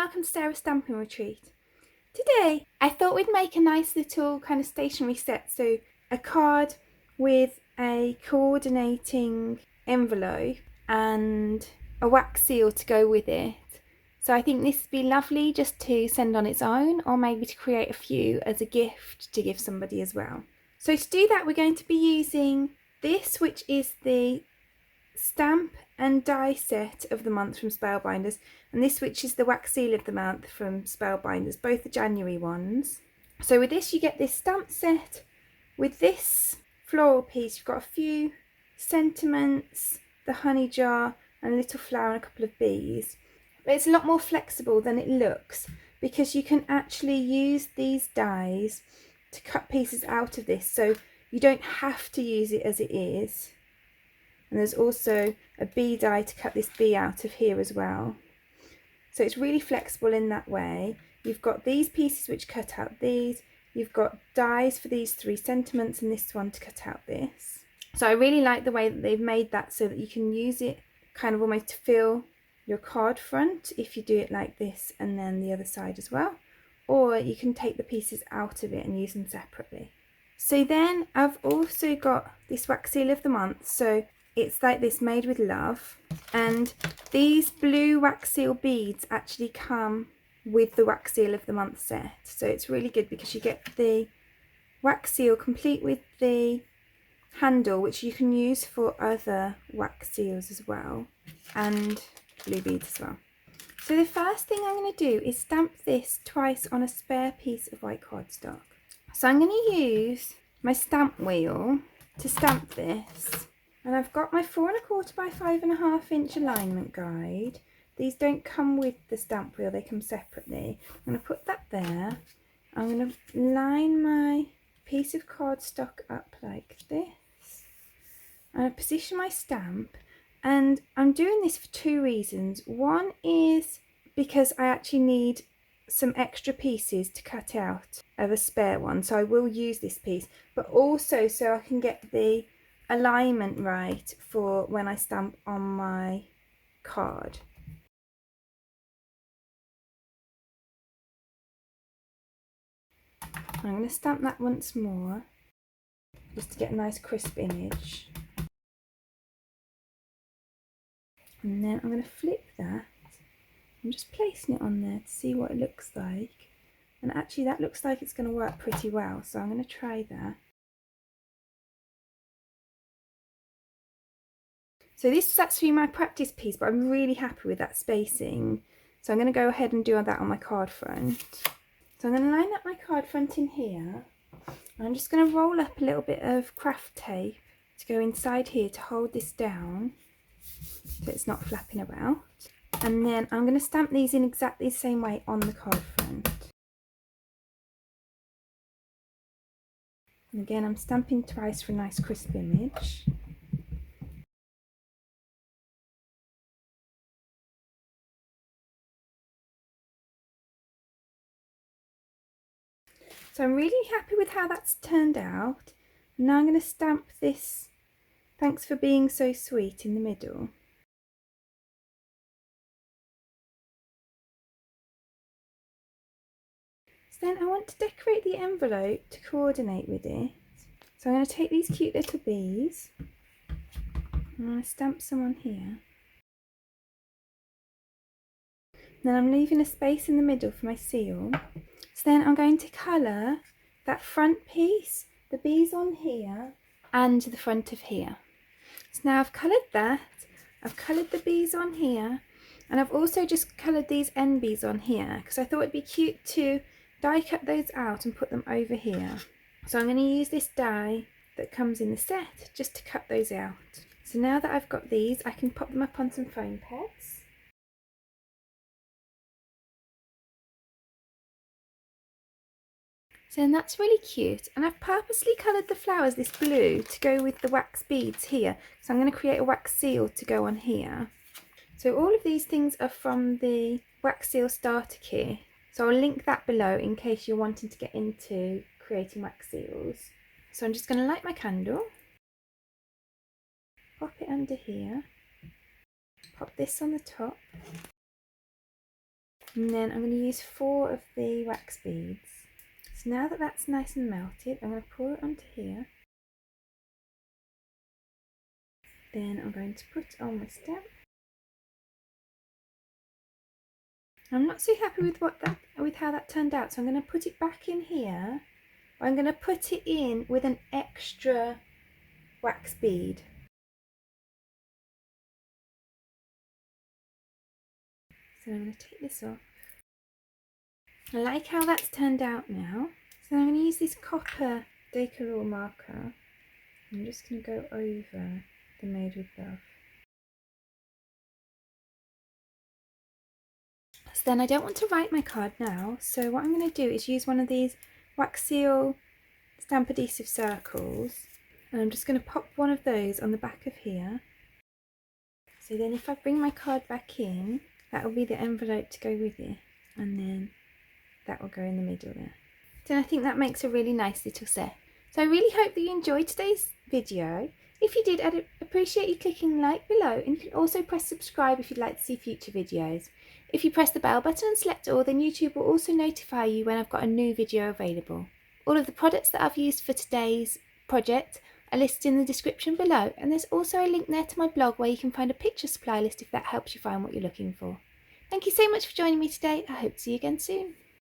welcome to Sarah's Stamping Retreat. Today I thought we'd make a nice little kind of stationery set, so a card with a coordinating envelope and a wax seal to go with it. So I think this would be lovely just to send on its own, or maybe to create a few as a gift to give somebody as well. So to do that, we're going to be using this, which is the stamp and die set of the month from Spellbinders, and this, which is the wax seal of the month from Spellbinders, both the January ones. So with this you get this stamp set. With this floral piece you've got a few sentiments, the honey jar and a little flower and a couple of bees. But it's a lot more flexible than it looks, because you can actually use these dies to cut pieces out of this, so you don't have to use it as it is. And there's also a bee die to cut this bee out of here as well. So it's really flexible in that way. You've got these pieces which cut out these. You've got dies for these three sentiments and this one to cut out this. So I really like the way that they've made that, so that you can use it kind of almost to fill your card front if you do it like this, and then the other side as well. Or you can take the pieces out of it and use them separately. So then I've also got this wax seal of the month. So it's like this, made with love, and these blue wax seal beads actually come with the wax seal of the month set. So it's really good because you get the wax seal complete with the handle, which you can use for other wax seals as well, and blue beads as well. So the first thing I'm going to do is stamp this twice on a spare piece of white cardstock. So I'm going to use my stamp wheel to stamp this. And I've got my 4 1/4 by 5 1/2 inch alignment guide. These don't come with the stamp wheel, they come separately. I'm going to put that there. I'm going to line my piece of cardstock up like this. I'm going to position my stamp, and I'm doing this for two reasons. One is because I actually need some extra pieces to cut out of a spare one, so I will use this piece, but also so I can get the alignment right for when I stamp on my card. I'm going to stamp that once more just to get a nice crisp image, and then I'm going to flip that. I'm just placing it on there to see what it looks like, and actually that looks like it's going to work pretty well, so I'm going to try that. So this is actually my practice piece, but I'm really happy with that spacing. So I'm going to go ahead and do that on my card front. So I'm going to line up my card front in here. I'm just going to roll up a little bit of craft tape to go inside here to hold this down so it's not flapping about. And then I'm going to stamp these in exactly the same way on the card front. And again, I'm stamping twice for a nice crisp image. So I'm really happy with how that's turned out. Now I'm going to stamp this "Thanks for being so sweet" in the middle. So then I want to decorate the envelope to coordinate with it. So I'm going to take these cute little bees and I'm going to stamp some on here. Then I'm leaving a space in the middle for my seal. So then I'm going to colour that front piece, the bees on here, and the front of here. So now I've coloured that, I've coloured the bees on here, and I've also just coloured these end bees on here because I thought it'd be cute to die cut those out and put them over here. So I'm going to use this die that comes in the set just to cut those out. So now that I've got these, I can pop them up on some foam pads. So then that's really cute, and I've purposely coloured the flowers this blue to go with the wax beads here, so I'm going to create a wax seal to go on here. So all of these things are from the wax seal starter kit, so I'll link that below in case you're wanting to get into creating wax seals. So I'm just going to light my candle, pop it under here, pop this on the top, And then I'm going to use 4 of the wax beads. So now that that's nice and melted, I'm going to pour it onto here. Then I'm going to put on my stamp. I'm not so happy with how that turned out, so I'm going to put it back in here. I'm going to put it in with an extra wax bead. So I'm going to take this off. I like how that's turned out now. So I'm going to use this copper Decorator marker. I'm just going to go over the Made with Love. So then I don't want to write my card now, so what I'm going to do is use one of these wax seal stamp adhesive circles, and I'm just going to pop one of those on the back of here. So then if I bring my card back in, that will be the envelope to go with it, and then that will go in the middle there. So I think that makes a really nice little set. So I really hope that you enjoyed today's video. If you did, I'd appreciate you clicking like below, and you can also press subscribe if you'd like to see future videos. If you press the bell button and select all, then YouTube will also notify you when I've got a new video available. All of the products that I've used for today's project are listed in the description below, and there's also a link there to my blog where you can find a picture supply list if that helps you find what you're looking for. Thank you so much for joining me today. I hope to see you again soon.